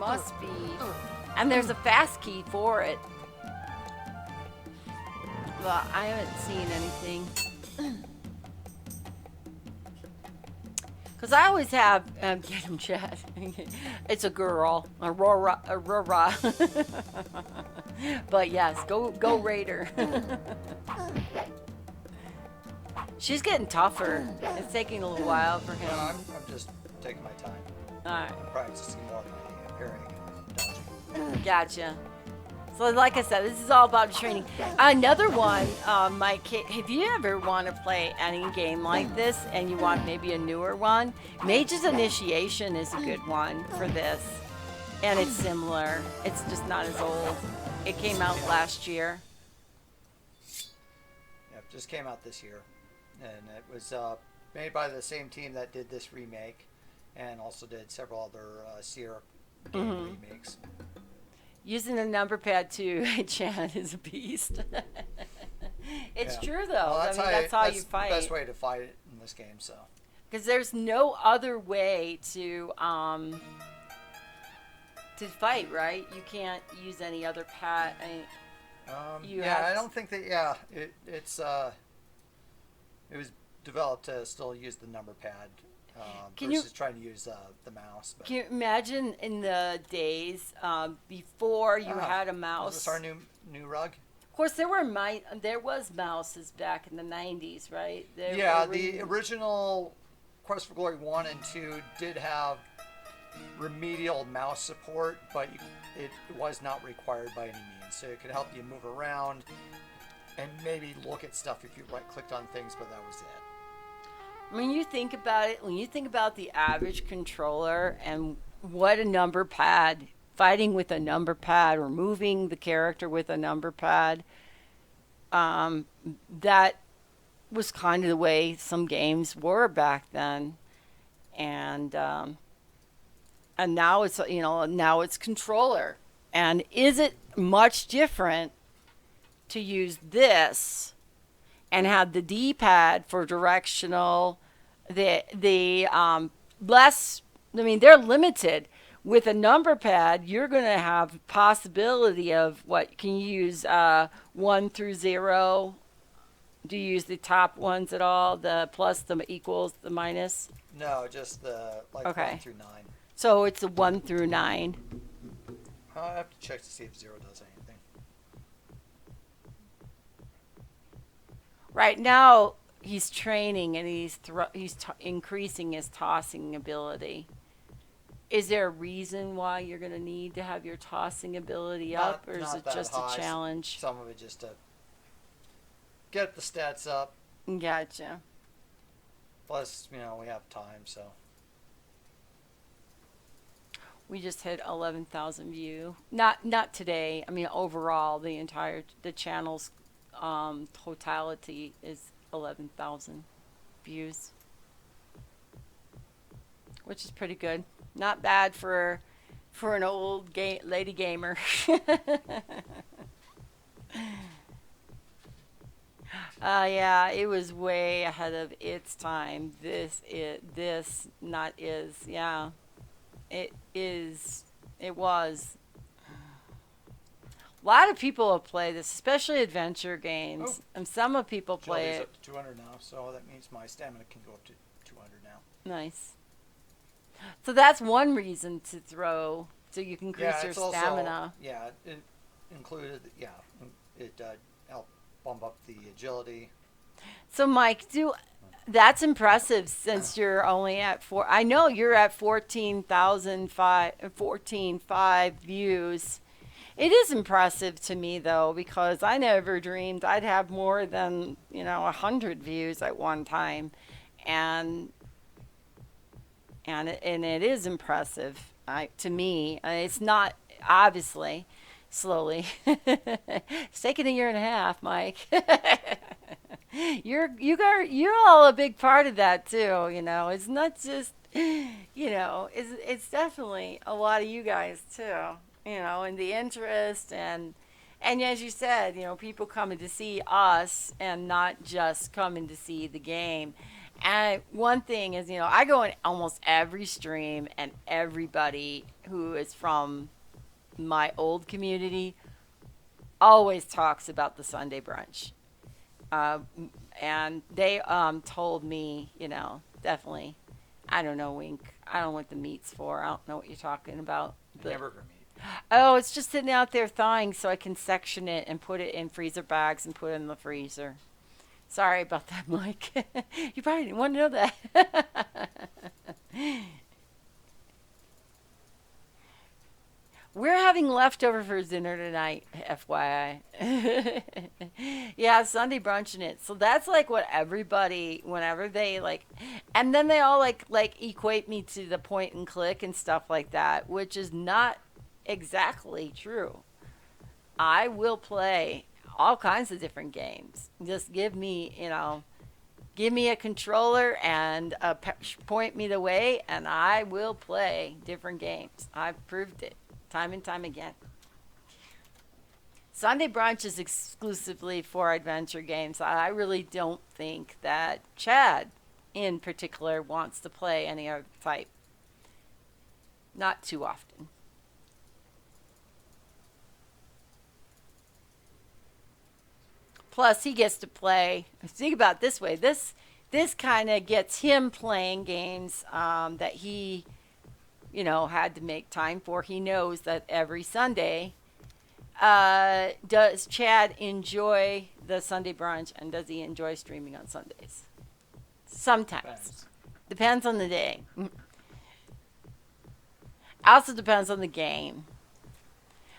must be. And there's a fast key for it. Well, I haven't seen anything. Because I always have, get him chat. It's a girl, Aurora. But yes, go Raider. She's getting tougher. It's taking a little while for him. I'm just taking my time. Alright. I'm practicing more of my parrying and dodging. Gotcha. So like I said, this is all about training. Another one, Mike, if you ever want to play any game like this and you want maybe a newer one, Mage's Initiation is a good one for this. And it's similar. It's just not as old. It came out last year. Yeah, it just came out this year. And it was made by the same team that did this remake and also did several other Sierra game remakes. Using a number pad too, Chan is a beast. It's true though. Well, that's how you fight. The best way to fight it in this game, so. Because there's no other way to fight, right? You can't use any other pad. I don't think that. Yeah, it was developed to still use the number pad versus trying to use the mouse. But. Can you imagine in the days before you had a mouse? Is this our new rug? Of course, there was mouses back in the 90s, right? The original Quest for Glory 1 and 2 did have remedial mouse support, but it was not required by any means. So it could help you move around and maybe look at stuff if you right-clicked on things, but that was it. When you think about it, when you think about the average controller and what a number pad, fighting with a number pad or moving the character with a number pad, that was kind of the way some games were back then. And now it's, now it's controller. And is it much different to use this and have the D-pad for directional, the less, they're limited. With a number pad, you're going to have possibility of what, can you use 1 through 0? Do you use the top ones at all? The plus, the equals, the minus? No, just the 1 through 9. So it's a 1 through 9. I have to check to see if 0 does anything. Right now, he's training and he's increasing his tossing ability. Is there a reason why you're going to need to have your tossing ability up, or is it just a challenge? Some of it just to get the stats up. Gotcha. Plus, we have time, so. We just hit 11,000 view. Not today. Overall, the channel's totality is 11,000 views, which is pretty good. Not bad for an old lady gamer. Yeah, it was way ahead of its time. Yeah. It was. A lot of people have played this, especially adventure games. And some of people play it. Up to 200 now, so that means my stamina can go up to 200 now. Nice. So that's one reason to throw, so you can increase your stamina. Also, it included, it helped bump up the agility. So Mike, that's impressive since you're only at 4. I know you're at 14,5 views. It is impressive to me though, because I never dreamed I'd have more than 100 views at one time, and it is impressive to me. It's not, obviously, slowly. It's taken 1.5 years, Mike. You're all a big part of that too. It's not just it's definitely a lot of you guys too. And the interest and as you said, people coming to see us and not just coming to see the game. And one thing is, I go in almost every stream and everybody who is from my old community, always talks about the Sunday brunch. Um, and they told me, definitely, I don't know, Wink. I don't know what the meat's for. I don't know what you're talking about. But Hamburger meat. oh, it's just sitting out there thawing so I can section it and put it in freezer bags and put it in the freezer. Sorry about that, Mike. You probably didn't want to know that. We're having leftover for dinner tonight, FYI. Yeah, Sunday brunch in it. So that's like what everybody, whenever they like, and then they all like equate me to the point and click and stuff like that, which is not exactly true. I will play all kinds of different games. Just give me a controller and point me the way, and I will play different games. I've proved it time and time again. Sunday brunch is exclusively for adventure games. I really don't think that Chad, in particular, wants to play any other type. Not too often. Plus, he gets to play. Think about it this way. This kind of gets him playing games that he, had to make time for. He knows that every Sunday. Does Chad enjoy the Sunday brunch, and does he enjoy streaming on Sundays? Sometimes. Depends. Depends on the day. Also depends on the game.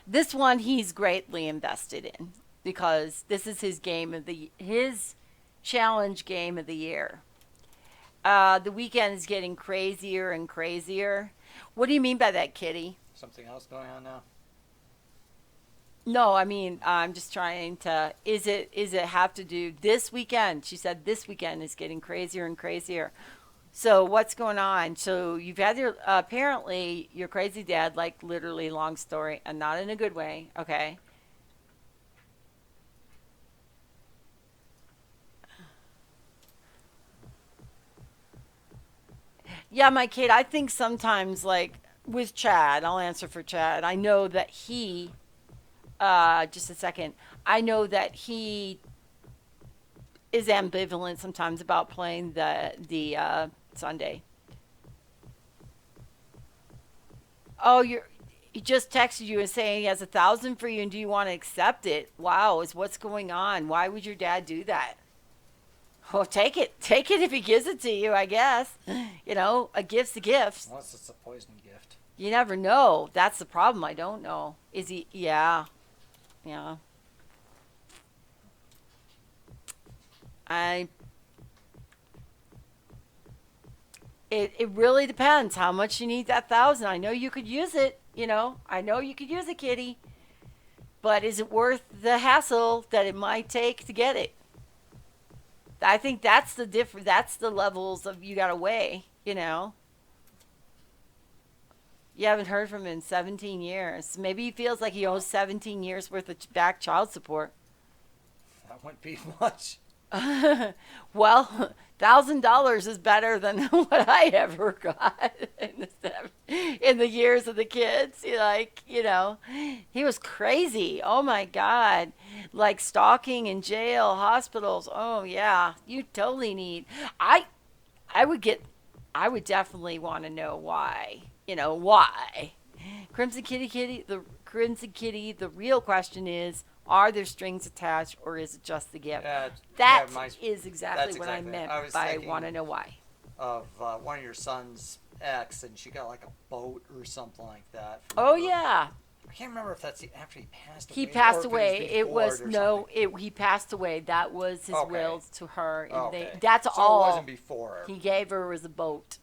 This one he's greatly invested in because this is his challenge game of the year. The weekend is getting crazier and crazier. What do you mean by that, Kitty? Something else going on now? No, I mean I'm just trying to. Is it have to do this weekend? She said this weekend is getting crazier and crazier. So what's going on? So you've had your apparently your crazy dad, like literally long story and not in a good way. Okay. Yeah, my kid. I think sometimes like with Chad, I'll answer for Chad. I know that he. Just a second. I know that he is ambivalent sometimes about playing the Sunday. Oh, he just texted you and saying he has 1,000 for you, and do you want to accept it? Wow, is what's going on? Why would your dad do that? Well, take it if he gives it to you. I guess a gift's a gift. Unless it's a poison gift. You never know. That's the problem. I don't know. Is he? Yeah, yeah. I it really depends how much you need that 1,000. I know you could use it, I know you could use it, kitty. But is it worth the hassle that it might take to get it? I think that's the that's the levels of you gotta weigh. You haven't heard from him in 17 years. Maybe he feels like he owes 17 years worth of back child support. That wouldn't be much. Well, $1,000 is better than what I ever got in the years of the kids. He was crazy. Oh my God, like stalking in jail, hospitals. Oh yeah, you totally need. I would get. I would definitely want to know why. Why? Crimson Kitty. The real question is, are there strings attached, or is it just the gift? That is exactly what I meant by want to know why. Of one of your son's ex, and she got like a boat or something like that. Oh yeah. I can't remember if that's after he passed away. He passed or away. It was no. He passed away. That was his will to her. And Okay. That's so all. It wasn't before. He gave her was a boat,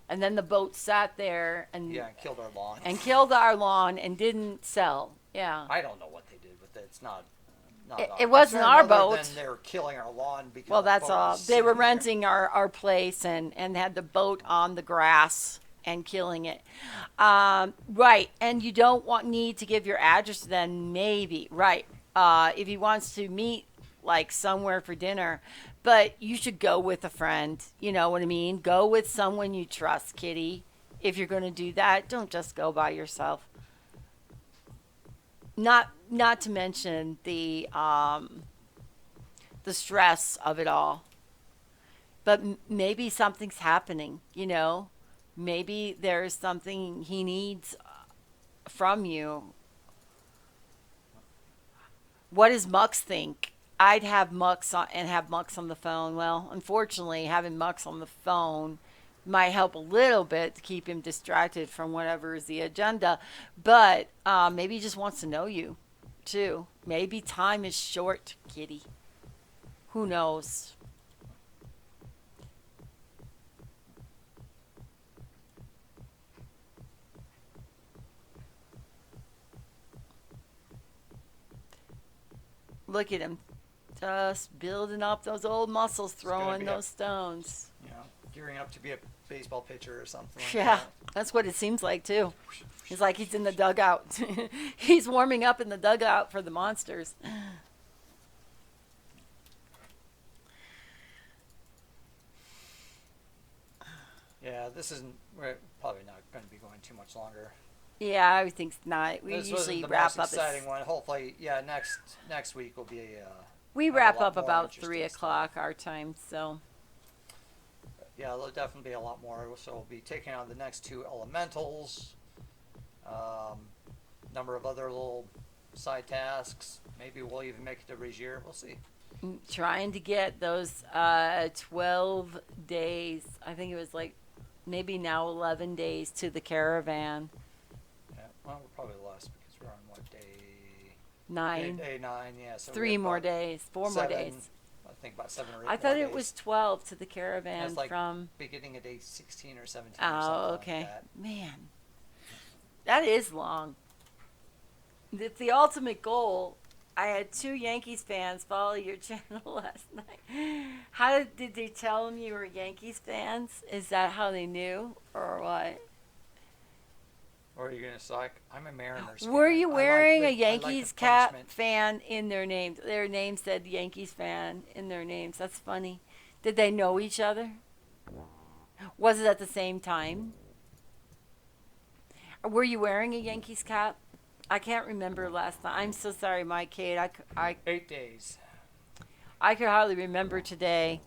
and then the boat sat there and killed our lawn. And killed our lawn and didn't sell. Yeah. I don't know what they did with it. It's not. It wasn't our boat. Then they were killing our lawn because. Well, that's all. They were renting our place and had the boat on the grass and killing it. Right. And you don't need to give your address then, maybe. Right. If he wants to meet like somewhere for dinner, but you should go with a friend. You know what I mean? Go with someone you trust, Kitty. if you're going to do that, don't just go by yourself. Not to mention the stress of it all. But maybe something's happening, you know? Maybe there's something he needs from you. What does Mux think? I'd have Mux on, and have Mux on the phone. Well, unfortunately, having Mux on the phone might help a little bit to keep him distracted from whatever is the agenda. But maybe he just wants to know you, too. Maybe time is short, kitty. Who knows? Look at him. Just building up those old muscles, It's gonna throwing be those stones. gearing up to be a baseball pitcher or something like Yeah, that. that's what it seems like, too. He's like he's in the dugout. He's warming up in the dugout for the monsters. Yeah, this isn't. We're probably not going to be going too much longer. Yeah, I think not. We This usually wasn't the wrap most up. exciting one. Hopefully, yeah. Next week will be. We have a wrap lot up more about interesting 3 o'clock our time, so Yeah, there'll definitely be a lot more. So we'll be taking on the next two elementals. Number of other little side tasks. Maybe we'll even make it to Regier. We'll see. trying to get those 12 days. I think it was like maybe now 11 days to the caravan. Yeah. Well, we're probably less because we're on what day? 9. Day 9. Yeah. So we 3 have more about days. 4 more 7, days. I think about 7 or 8. I thought more it days. was 12 to the And caravan it's like from. beginning of day 16 or 17 or Oh, something okay. like that. Man, that is long. It's the ultimate goal. I had 2 Yankees fans follow your channel last night. How did they tell them you were Yankees fans? Is that how they knew, or what? Or are you gonna suck? I'm a Mariners Were fan. you I wearing a I like Yankees the cap punishment. fan in their names? Their name said Yankees fan in their names. That's funny. Did they know each other? Was it at the same time? Were you wearing a Yankees cap? I can't remember last time. I'm so sorry, my Kate. I 8 days. I could hardly remember today.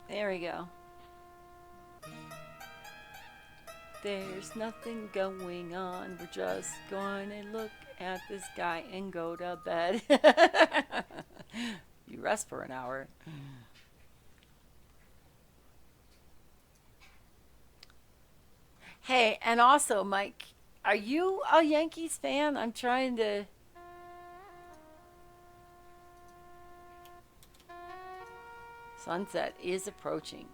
There we go. There's nothing going on. We're just going to look at this guy and go to bed. You rest for an hour. Hey, and also, Mike, are you a Yankees fan? I'm trying to. Sunset is approaching.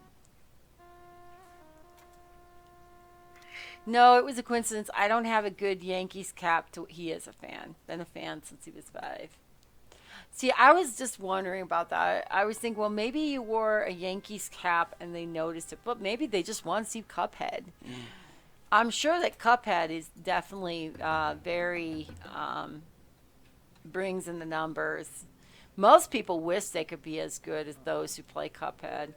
No, it was a coincidence. I don't have a good Yankees cap. He is a fan. Been a fan since he was 5. See, I was just wondering about that. I was thinking, well, maybe you wore a Yankees cap and they noticed it, but maybe they just want to see Cuphead. I'm sure that Cuphead is definitely very brings in the numbers. Most people wish they could be as good as those who play Cuphead.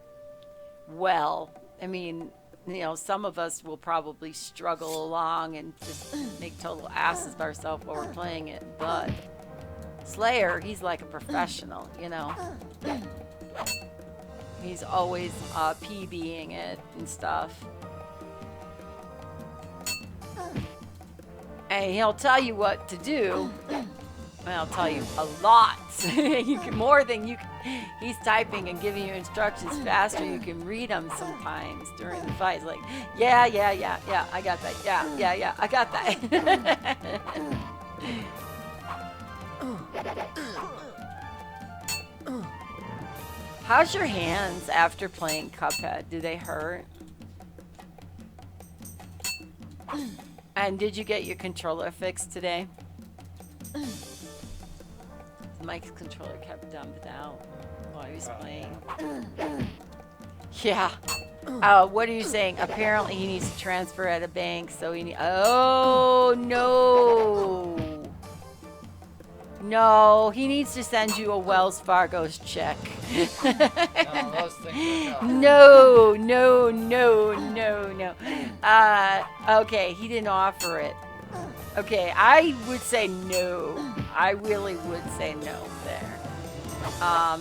Well, I mean, you know, some of us will probably struggle along and just make total asses of ourselves while we're playing it. But Slayer, he's like a professional, you know. He's always PBing it and stuff. And he'll tell you what to do. And I'll tell you a lot. You can more than you can. He's typing and giving you instructions faster. You can read them sometimes during the fight. It's like, yeah, I got that. Yeah, I got that. How's your hands after playing Cuphead? Do they hurt? And did you get your controller fixed today? Mike's controller kept dumped out while he was playing. Yeah. What are you saying? Apparently he needs to transfer at a bank, so he oh no. No, he needs to send you a Wells Fargo's check. No, those things are tough. No. Okay, he didn't offer it. Okay, I would say no. I really would say no there.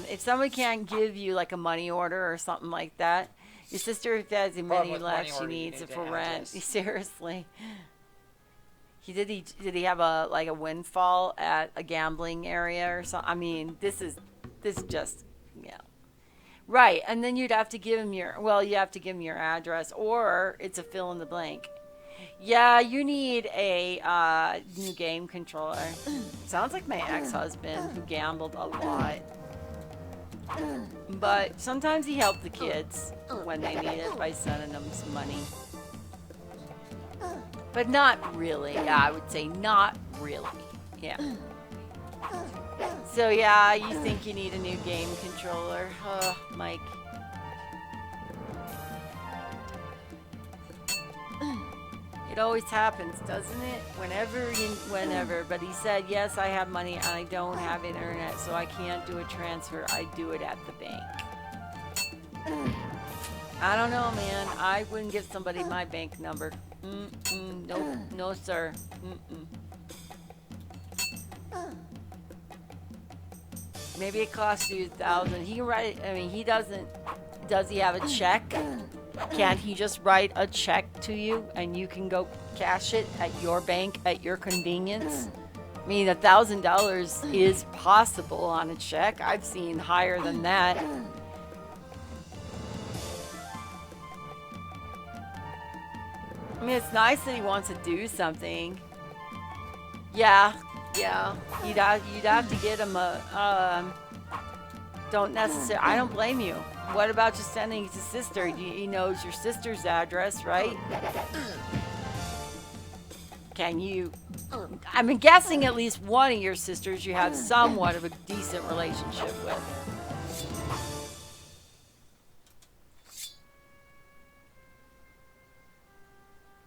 If someone can't give you like a money order or something like that, your sister has the Problem money with left money she order, you needs need it to for rent. address. Seriously. Did he have a like a windfall at a gambling area or something? I mean, this is just yeah. Right, and then you'd have to give him you have to give him your address, or it's a fill in the blank. Yeah, you need a new game controller. Sounds like my ex-husband who gambled a lot. But sometimes he helped the kids when they need it by sending them some money. But not really. Yeah, I would say not really. Yeah. So yeah, you think you need a new game controller. Mike. It always happens, doesn't it? Whenever. But he said, yes, I have money and I don't have internet, so I can't do a transfer. I do it at the bank. I don't know, man. I wouldn't give somebody my bank number. Nope. No, sir. Maybe it costs you $1,000. He can write it. I mean, he doesn't. Does he have a check? Can't he just write a check to you and you can go cash it at your bank at your convenience? I mean, $1,000 is possible on a check. I've seen higher than that. I mean, it's nice that he wants to do something. Yeah. You'd have to get him a. Don't necessarily. I don't blame you. What about just sending it to sister? He knows your sister's address, right? Can you? I'm guessing at least one of your sisters you have somewhat of a decent relationship with.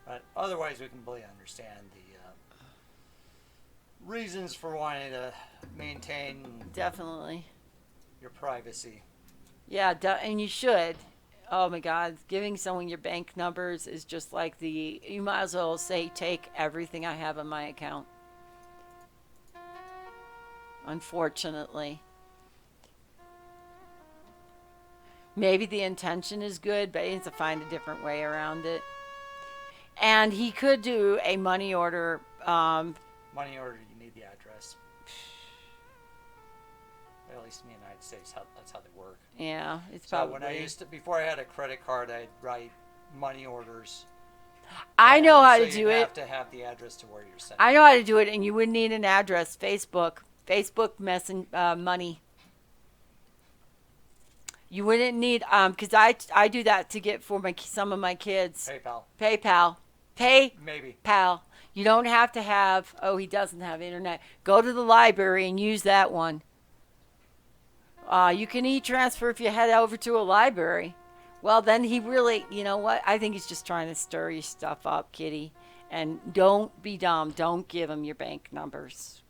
But otherwise, we completely understand the reasons for wanting to maintain Definitely. your privacy. Yeah, and you should. Oh my God, giving someone your bank numbers is just like you might as well say, take everything I have in my account. Unfortunately. Maybe the intention is good, but he needs to find a different way around it. And he could do a money order. Money order, you need the address. At least in the United States, that's how they work. Yeah, it's So probably. when before I had a credit card, I'd write money orders. I know how so to do you it. have to have the address to where you're sending. I know how to do it, and you wouldn't need an address. Facebook money. You wouldn't need because I do that to get for some of my kids. PayPal. Maybe. PayPal. You don't have to have. Oh, he doesn't have internet. Go to the library and use that one. You can e-transfer if you head over to a library. Well, then he really, you know what? I think he's just trying to stir your stuff up, kitty. And don't be dumb. Don't give him your bank numbers.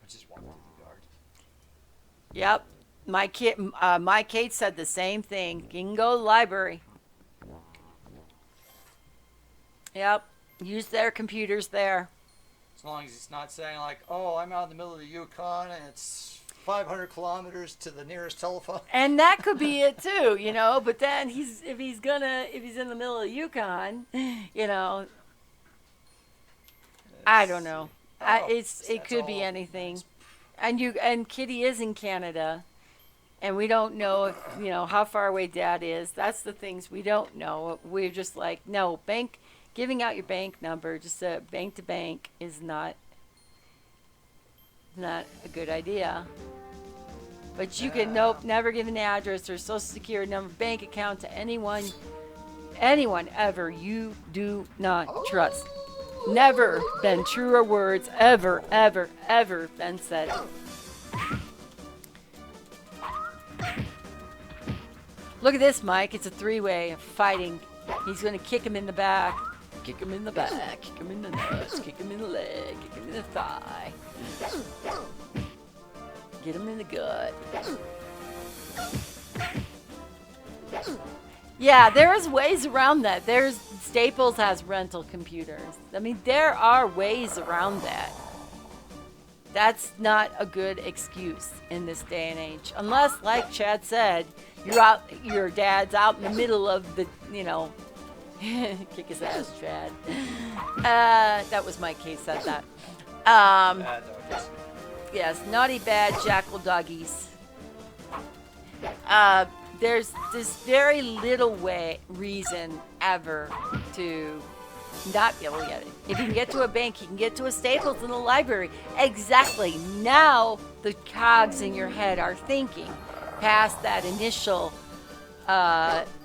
Which is walk through the yard. Yep. My Kate said the same thing. You can go to the library. Yep. Use their computers there. As long as it's not saying like, oh, I'm out in the middle of the Yukon and it's 500 kilometers to the nearest telephone. And that could be it too, you know. But then if he's in the middle of Yukon, you know, I don't know. It could be anything. And Kitty is in Canada, and we don't know if, you know, how far away Dad is. That's the things we don't know. We're just like, no, giving out your bank number, just bank to bank, is not a good idea. But you can never give an address or social security number, bank account to anyone ever you do not trust. Never been truer words ever been said. Look at this, Mike. It's a three-way of fighting. He's going to kick him in the back. Kick him in the back. Kick him in the nuts. Kick him in the leg. Kick him in the thigh. Get them in the gut. Yeah, there's ways around that. There's Staples has rental computers. I mean, there are ways around that. That's not a good excuse in this day and age. Unless, like Chad said, your dad's out in the middle of the, kick his ass, Chad. That was Mike Case said that. Doggies. Yes, naughty bad jackal doggies. There's this very little reason ever to not be able to get it. If you can get to a bank, you can get to a Staples in the library. Exactly. Now the cogs in your head are thinking past that initial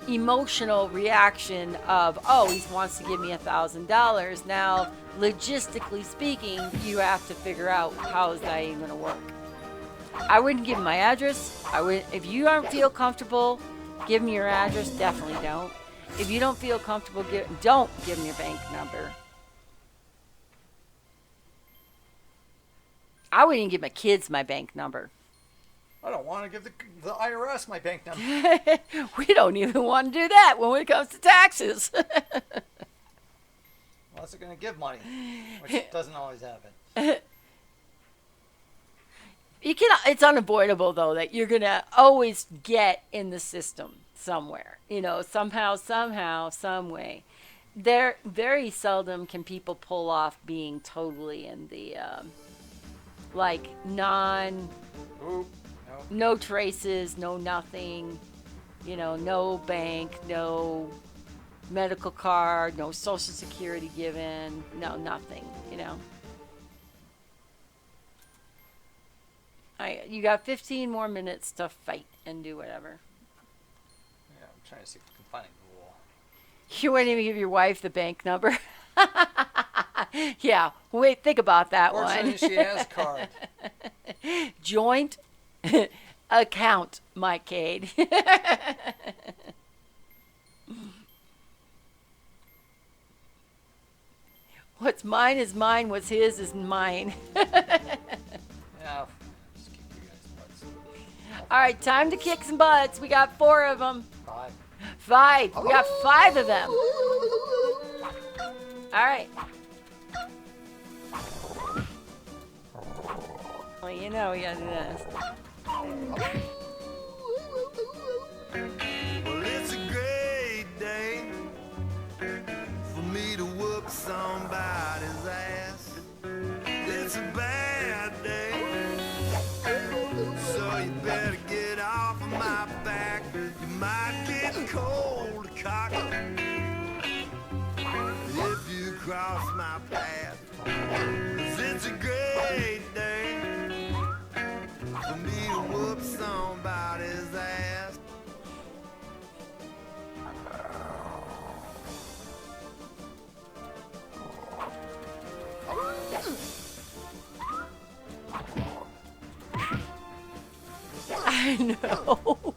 emotional reaction of, oh, he wants to give me $1,000. Now, logistically speaking, you have to figure out how is that even going to work. I wouldn't give him my address. If you don't feel comfortable, give me your address. Definitely don't. If you don't feel comfortable, don't give him your bank number. I wouldn't even give my kids my bank number. I don't want to give the IRS my bank number. We don't even want to do that when it comes to taxes. Unless they're going to give money, which doesn't always happen. It's unavoidable, though, that you're going to always get in the system somewhere. Somehow, some way. Very seldom can people pull off being totally in the, no traces, no nothing, no bank, no medical card, no social security given, no nothing, You got 15 more minutes to fight and do whatever. Yeah, I'm trying to see if we can find a rule. You wouldn't even give your wife the bank number. Yeah, wait, think about that Fortunately, one. she has a card. Joint account, Mike Cade. What's mine is mine, what's his is mine. Yeah, just keep you guys butts. All right, time to kick some butts. We got 4 of them. 5. 5. We got 5 of them. All right. Well, we gotta do this. Well, it's a great day for me to whoop somebody's ass. It's a bad day, so you better get off of my back. You might get cold cocked if you cross my path. 'Cause it's a great day for me to whoop somebody's ass. I know.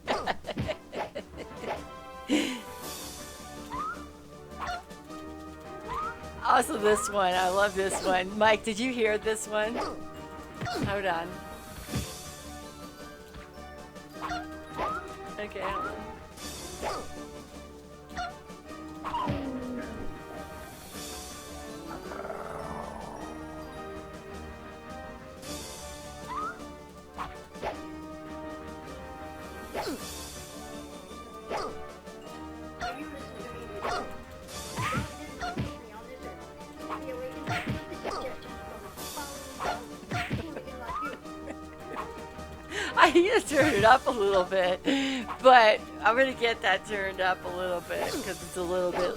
Also, this one. I love this one. Mike, did you hear this one? Hold on. Okay, hold on. I need to turn it up a little bit, but I'm going to get that turned up a little bit because it's a little bit,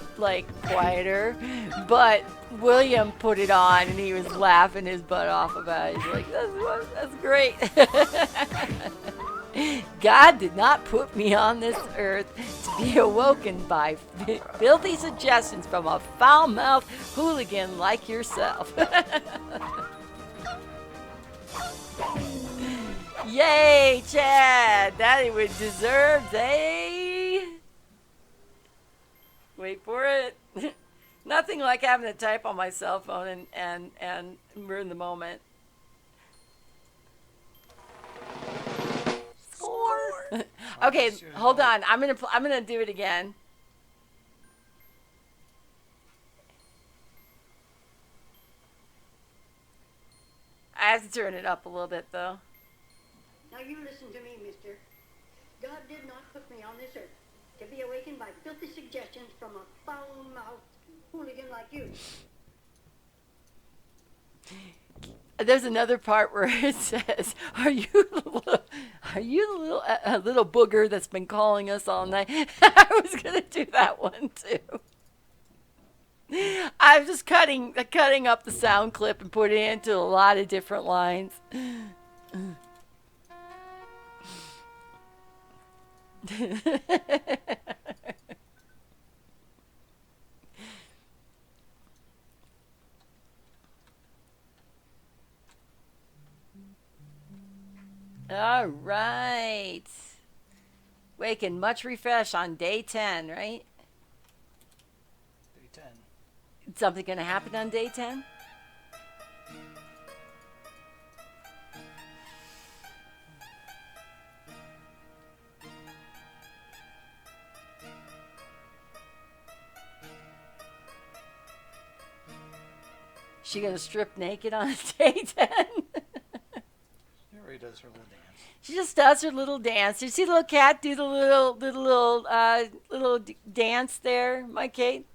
quieter. But William put it on, and he was laughing his butt off about it. He's like, that's great. God did not put me on this earth to be awoken by filthy suggestions from a foul-mouthed hooligan like yourself. Yay, Chad! That would deserve a... Wait for it. Nothing like having to type on my cell phone and ruin the moment. Okay, Just use hold all- on. I'm gonna do it again. I have to turn it up a little bit though. Now you listen to me, mister. God did not put me on this earth to be awakened by filthy suggestions from a foul-mouthed hooligan like you. There's another part where it says, "Are you the little a little booger that's been calling us all night?" I was gonna do that one too. I'm just cutting up the sound clip and putting it into a lot of different lines. All right. Waking much refreshed on day 10, right? Day 10. Something going to happen on day 10? She going to strip naked on day 10? She already does her little dance. She just does her little dance. You see the little cat do the little dance there, my Kate?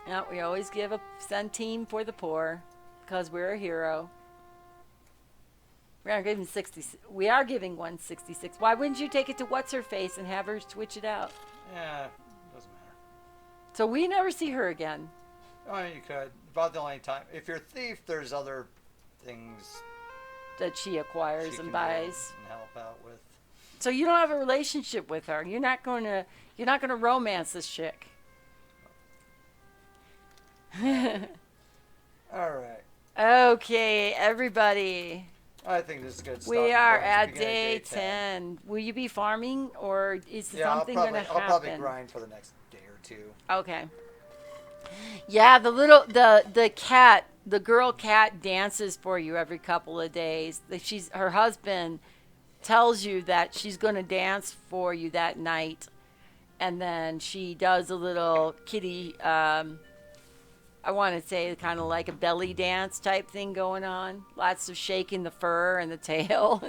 Yeah, we always give a centime for the poor because we're a hero. We are giving 60. We are giving 166. Why wouldn't you take it to what's her face and have her switch it out? Yeah, doesn't matter. So we never see her again. Oh, you could. About the only time. If you're a thief, there's other things That she she acquires can and do buys. and help out with. So you don't have a relationship with her. You're not going to romance this chick. All right. Okay, everybody. I think this is good stuff. We are Towards the at beginning of day 10. Will you be farming or is Yeah, something going to happen? I'll probably grind for the next day or two. Okay. Yeah, the cat, the girl cat dances for you every couple of days. Her husband tells you that she's going to dance for you that night. And then she does a little kitty I want to say kind of like a belly dance type thing going on. Lots of shaking the fur and the tail.